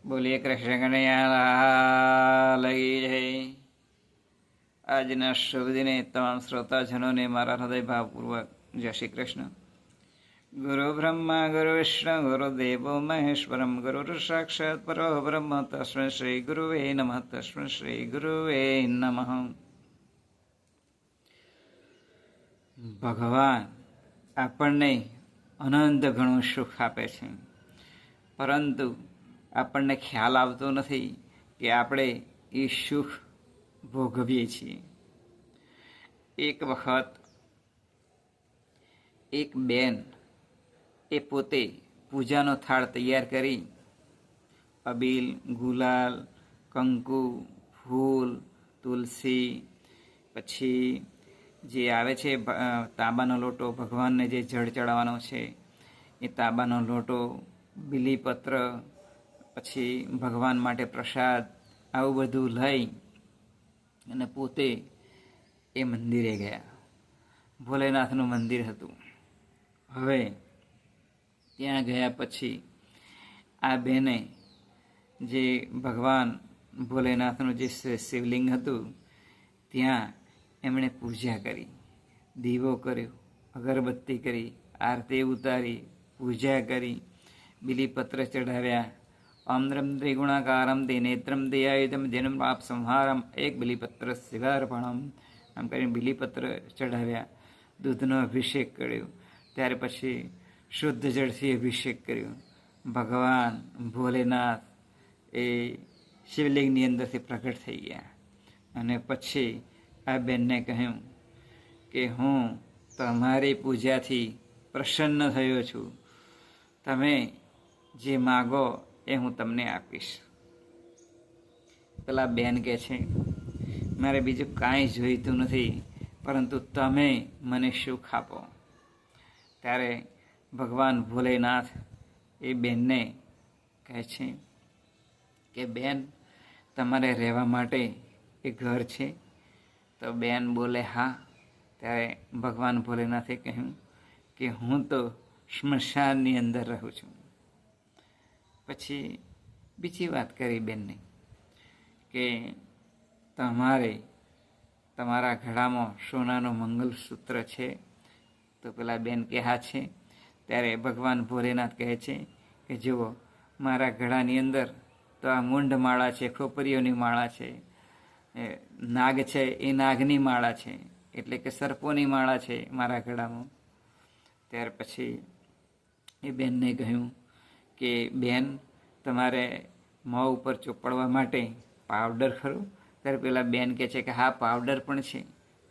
બોલીએ કૃષ્ણ કનૈયા લઈ જય. આજના શુભ દિને તમામ શ્રોતાજનોને મારા હૃદય ભાવપૂર્વક જય શ્રી કૃષ્ણ. ગુરુ બ્રહ્મા ગુરુ વિષ્ણુ ગુરુ દેવો મહેશ્વરમ ગુરુ સાક્ષાત પરબ્રહ્મ તસ્મૈ શ્રી ગુરુવે નમઃ તસ્મૈ શ્રી ગુરુવે નમઃ. ભગવાન આપણને અનંત ઘણું સુખ આપે છે, પરંતુ આપણને ખ્યાલ આવતો નથી કે આપણે એ સુખ ભોગવીએ છીએ. એક વખત એક બેન એ પોતે પૂજાનો થાળ તૈયાર કરી અબીલ, ગુલાલ, કંકુ, ફૂલ, તુલસી, પછી જે આવે છે તાંબાનો લોટો, ભગવાનને જે જળ ચડાવવાનો છે એ તાંબાનો લોટો, બીલીપત્ર, પછી ભગવાન માટે પ્રસાદ, આવું બધું લઈ અને પોતે એ મંદિરે ગયા. ભોલેનાથનું મંદિર હતું. હવે ત્યાં ગયા પછી આ બેને જે ભગવાન ભોલેનાથનું જે શિવલિંગ હતું ત્યાં એમણે પૂજા કરી, દીવો કર્યો, અગરબત્તી કરી, આરતી ઉતારી, પૂજા કરી, બીલીપત્ર ચઢાવ્યા. આમ્રમ ત્રિગુણાકારમ તે નેત્રમ દયાયુધમ જન્મ પાપ સંહારમ એક બીલીપત્ર શિવાર્પણમ, આમ કરીને બીલીપત્ર ચઢાવ્યા. દૂધનો અભિષેક કર્યો. ત્યાર પછી શુદ્ધ જળથી અભિષેક કર્યો. ભગવાન ભોલેનાથ એ શિવલિંગની અંદરથી પ્રગટ થઈ ગયા. અને પછી આ બેનને કહ્યું કે હું તમારી પૂજાથી પ્રસન્ન થયો છું, તમે જે માગો એ હું તમને આપીશ. પેલા બેન કહે છે, મારે બીજું કાંઈ જોઈતું નથી, પરંતુ તમે મને સુખ આપો. ત્યારે ભગવાન ભોલેનાથ એ બેનને કહે છે કે બેન, તમારે રહેવા માટે એ ઘર છે? તો બેન બોલે હા. ત્યારે ભગવાન ભોલેનાથે કહ્યું કે હું તો સ્મશાનની અંદર રહું છું. પછી બીજી વાત કરી બેનને કે તમારે તમારા ગળામાં સોનાનું મંગલસૂત્ર છે? તો પેલા બેન કે હા છે. ત્યારે ભગવાન ભોલેનાથ કહે છે કે જુઓ, મારા ગળાની અંદર તો આ મૂંઢ માળા છે, ખોપરીઓની માળા છે, નાગ છે એ નાગની માળા છે, એટલે કે સર્પોની માળા છે મારા ગળામાં. ત્યાર પછી એ બેનને કહ્યું કે બેન, તમારે મોં ઉપર ચોપડવા માટે પાવડર ખરું? ત્યારે પેલા બેન કહે છે કે હા, પાવડર પણ છે,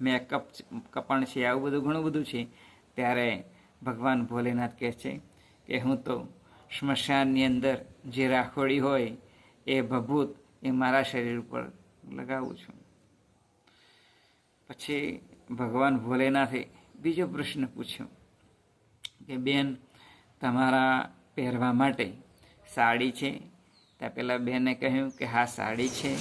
મેકઅપ કપણ છે, આવું બધું ઘણું બધું છે. ત્યારે ભગવાન ભોલેનાથ કહે છે કે હું તો સ્મશાનની અંદર જે રાખોડી હોય એ ભભૂત એ મારા શરીર ઉપર લગાવું છું. પછી ભગવાન ભોલેનાથે બીજો પ્રશ્ન પૂછ્યો કે બેન, તમારા પહેરવા માટે સાડી છે? ત્યાં પેલા બેને કહ્યું કે હા, સાડી છે.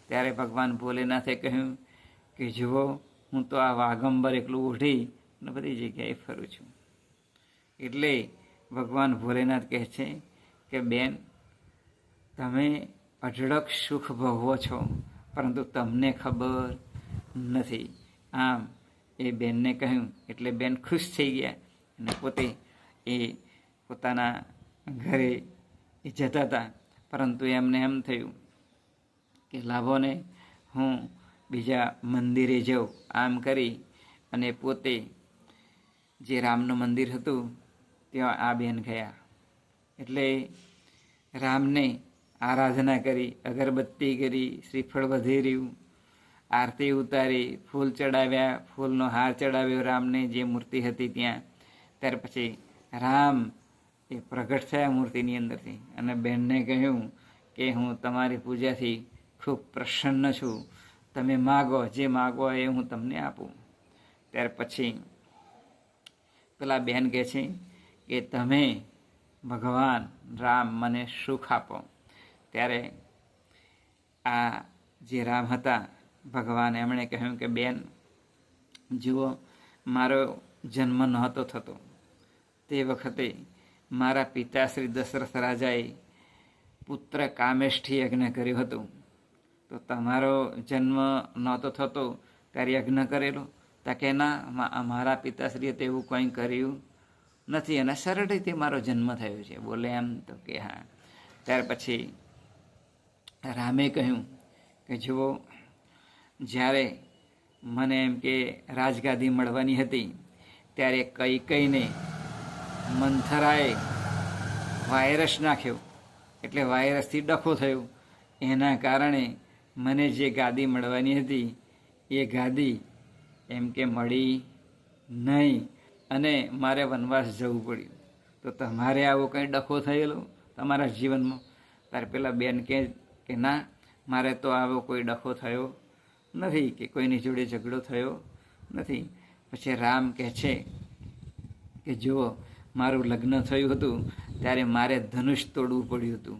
ત્યારે ભગવાન ભોલેનાથે કહ્યું કે જુઓ, હું તો આ વાગંબર એકલું ઓઢી અને બધી જગ્યાએ ફરું છું. એટલે ભગવાન ભોલેનાથ કહે છે કે બેન, તમે અઢળક સુખ ભોગવો છો, પરંતુ તમને ખબર નથી. આમ એ બેનને કહ્યું એટલે બેન ખુશ થઈ ગયા અને પોતે એ પોતાના ઘરે એ જતા હતા. પરંતુ એમને એમ થયું કે લાભો ને હું બીજા મંદિરે જાઉં. આમ કરી અને પોતે જે રામનું મંદિર હતું ત્યાં આ બેન ગયા. એટલે રામને આરાધના કરી, અગરબત્તી કરી, શ્રીફળ વધેર્યું, આરતી ઉતારી, ફૂલ ચડાવ્યા, ફૂલનો હાર ચડાવ્યો રામને જે મૂર્તિ હતી ત્યાં. ત્યાર પછી રામ એ પ્રગટ થયા મૂર્તિની અંદરથી અને બેનને કહ્યું કે હું તમારી પૂજાથી ખૂબ પ્રસન્ન છું, તમે માગો, જે માગો એ હું તમને આપું. ત્યાર પછી પેલા બેન કહે છે કે તમે ભગવાન રામ મને સુખ આપો. ત્યારે આ જે રામ હતા ભગવાન, એમણે કહ્યું કે બેન જુઓ, મારો જન્મ નહોતો થતો તે વખતે મારા પિતા શ્રી દશરથ રાજાએ પુત્ર કામેષ્ઠી યજ્ઞ કર્યું હતું, તો તમારો જન્મ નહોતો થતો ત્યારે યજ્ઞ કરેલો? તા કે ના, મારા પિતાશ્રીએ તો એવું કંઈ કર્યું નથી અને સરળ રીતે મારો જન્મ થયો છે. બોલે એમ? તો કે હા. ત્યાર પછી રામે કહ્યું કે જુઓ, જ્યારે મને એમ કે રાજગાદી મળવાની હતી ત્યારે કૈકેયીને મંથરાએ વાયરસ નાખ્યો, એટલે વાયરસથી ડખો થયો. એના કારણે મને જે ગાદી મળવાની હતી એ ગાદી એમ કે મળી નહીં અને મારે વનવાસ જવું પડ્યું. તો તમારે આવો કંઈ ડખો થયેલો તમારા જીવનમાં? ત્યારે પેલા બેન કે ના, મારે તો આવો કોઈ ડખો થયો નથી, કે કોઈની જોડે ઝઘડો થયો નથી. પછી રામ કહે છે કે જુઓ, મારું લગ્ન થયું હતું ત્યારે મારે ધનુષ તોડવું પડ્યું હતું.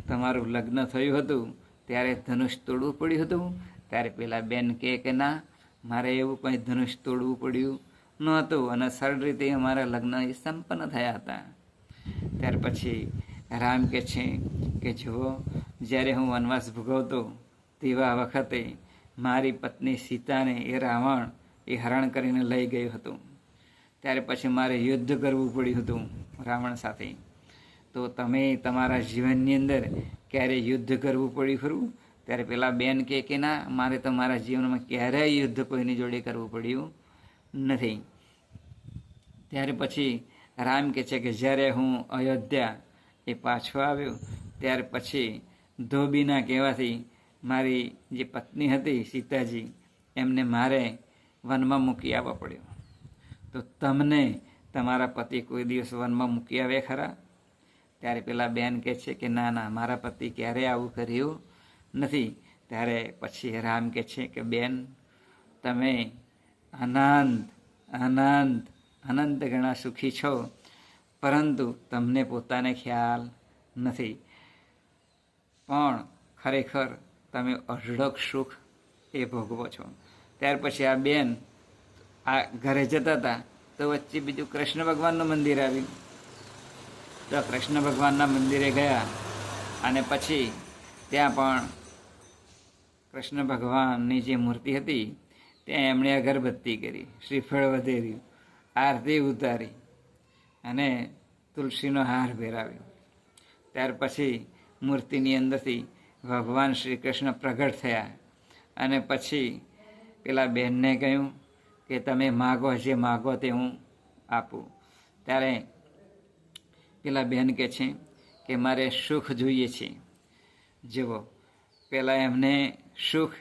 તમારું લગ્ન થયું હતું ત્યારે ધનુષ તોડવું પડ્યું હતું? ત્યારે પેલા બેન કે ના, મારે એવું કંઈ ધનુષ તોડવું પડ્યું નહોતું અને સરળ રીતે અમારા લગ્ન એ સંપન્ન થયા હતા. ત્યાર પછી રામ કહે છે કે જુઓ, જ્યારે હું વનવાસ ભોગવતો તેવા વખતે મારી પત્ની સીતાને એ રાવણ એ હરણ કરીને લઈ ગયું હતું. ત્યારે પછી મારે યુદ્ધ કરવું પડ્યું હતું રાવણ સાથે. તો તમે તમારા જીવનની અંદર ક્યારે યુદ્ધ કરવું પડ્યું ખરું? ત્યારે પેલા બેન કે ના, મારે તો મારા જીવનમાં ક્યારેય યુદ્ધ કોઈની જોડે કરવું પડ્યું નથી. ત્યારે પછી રામ કહે છે કે જ્યારે હું અયોધ્યા એ પાછો આવ્યો ત્યાર પછી ધોબીના કહેવાથી મારી જે પત્ની હતી સીતાજી, એમને મારે વનમાં મૂકી આવવા પડ્યો. તો તમને તમારા પતિ કોઈ દિવસ વનમાં મૂકી આવે ખરા? ત્યારે પેલા બેન કહે છે કે ના ના, મારા પતિ ક્યારેય આવું કર્યું નથી. ત્યારે પછી રામ કહે છે કે બેન, તમે અનંત ઘણા સુખી છો, પરંતુ તમને પોતાને ખ્યાલ નથી. પણ ખરેખર તમે અઢળક સુખ એ ભોગવો છો. ત્યાર પછી આ બેન આ ઘરે જતા હતા તો વચ્ચે બીજું કૃષ્ણ ભગવાનનું મંદિર આવ્યું. તો કૃષ્ણ ભગવાનના મંદિરે ગયા અને પછી ત્યાં પણ કૃષ્ણ ભગવાનની જે મૂર્તિ હતી ત્યાં એમણે અગરબત્તી કરી, શ્રીફળ વધેર્યું, આરતી ઉતારી અને તુલસીનો હાર પહેરાવ્યો. ત્યાર પછી મૂર્તિની અંદરથી ભગવાન શ્રી કૃષ્ણ પ્રગટ થયા અને પછી પેલા બહેનને કહ્યું કે તમે માગો, જે માગો તે હું આપું. ત્યારે પેલા બહેન કહે છે કે મારે સુખ જોઈએ છે. જુઓ, પહેલાં એમને સુખ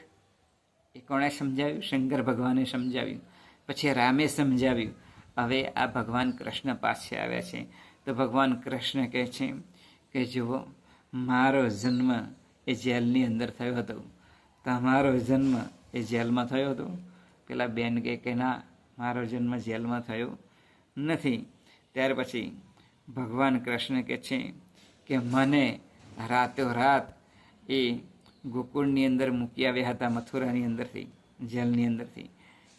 એ કોણે સમજાવ્યું? શંકર ભગવાને સમજાવ્યું. પછી રામે સમજાવ્યું. હવે આ ભગવાન કૃષ્ણ પાસે આવ્યા છે તો ભગવાન કૃષ્ણ કહે છે કે જુઓ, મારો જન્મ એ જેલની અંદર થયો હતો, તમારો જન્મ એ જેલમાં થયો હતો? પેલા બેન કે ના, મારો જન્મ જેલમાં થયો નથી. ત્યાર પછી ભગવાન કૃષ્ણ કહે છે કે મને રાતોરાત એ ગોકુળની અંદર મૂકી આવ્યા હતા, મથુરાની અંદરથી, જેલની અંદરથી.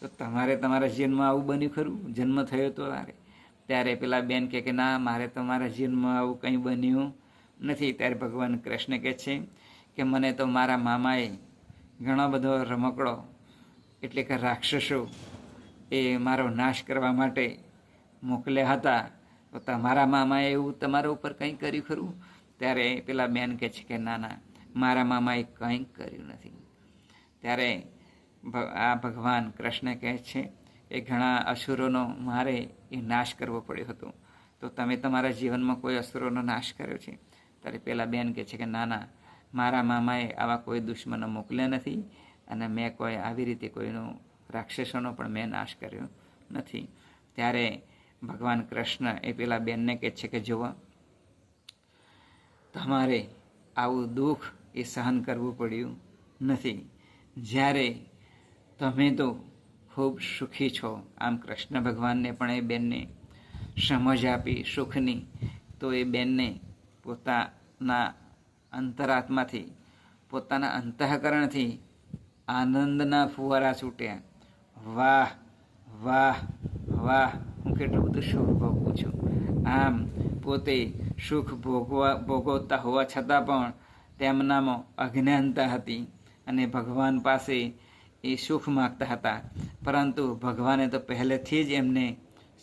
તો તમારે તમારા જીવનમાં આવું બન્યું ખરું? જન્મ થયો તો ત્યારે પેલા બેન કે ના, મારે તમારા જીવનમાં આવું કંઈ બન્યું નથી. ત્યારે ભગવાન કૃષ્ણ કહે છે કે મને તો મારા મામાએ ઘણો બધો રમકડો એટલે કે રાક્ષસો એ મારો નાશ કરવા માટે મોકલ્યા હતા. તો તમારા મામાએ એવું તમારા ઉપર કંઈ કર્યું ખરું? ત્યારે પેલા બેન કહે છે કે ના ના, મારા મામાએ કંઈ કર્યું નથી. ત્યારે આ ભગવાન કૃષ્ણ કહે છે એ ઘણા અસુરોનો મારે એ નાશ કરવો પડ્યો હતો. તો તમે તમારા જીવનમાં કોઈ અસુરોનો નાશ કર્યો છે? ત્યારે પેલા બેન કહે છે કે ના ના, મારા મામાએ આવા કોઈ દુશ્મનો મોકલ્યા નથી અને મેં કોઈ આવી રીતે કોઈનો રાક્ષસોનો પણ મેં નાશ કર્યો નથી. ત્યારે ભગવાન કૃષ્ણ એ પેલા બેનને કહે છે કે જુઓ, તમારે આવું દુઃખ એ સહન કરવું પડ્યું નથી. જ્યારે તમે તો ખૂબ સુખી છો. આમ કૃષ્ણ ભગવાનને પણ એ બેનને સમજ આપી સુખની. તો એ બેનને પોતાના અંતરાત્માથી, પોતાના અંતઃકરણથી આનંદના ફુવારા છૂટ્યા. વાહ વાહ વાહ, હું કેટલું બધું સુખ ભોગવું છું. આમ પોતે સુખ ભોગવતા હોવા છતાં પણ તેમનામાં અજ્ઞાનતા હતી અને ભગવાન પાસે એ સુખ માગતા હતા, પરંતુ ભગવાને તો પહેલેથી જ એમને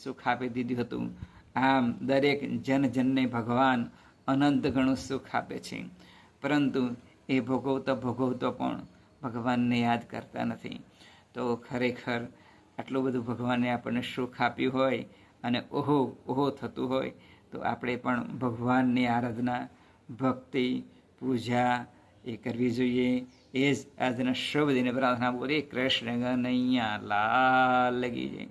સુખ આપી દીધું હતું. આમ દરેક જનને ભગવાન અનંત ઘણું સુખ આપે છે, પરંતુ એ ભોગવતો પણ ભગવાનને યાદ કરતા નથી. તો ખરેખર આટલું બધું ભગવાને આપણને સુખ આપ્યું હોય અને ઓહો થતું હોય તો આપણે પણ ભગવાનની આરાધના, ભક્તિ, પૂજા એ કરવી જોઈએ. એ જ આજના શુભ દિને પ્રાર્થના બોલી. કૃષ્ણ કનૈયા લાલ કી જય.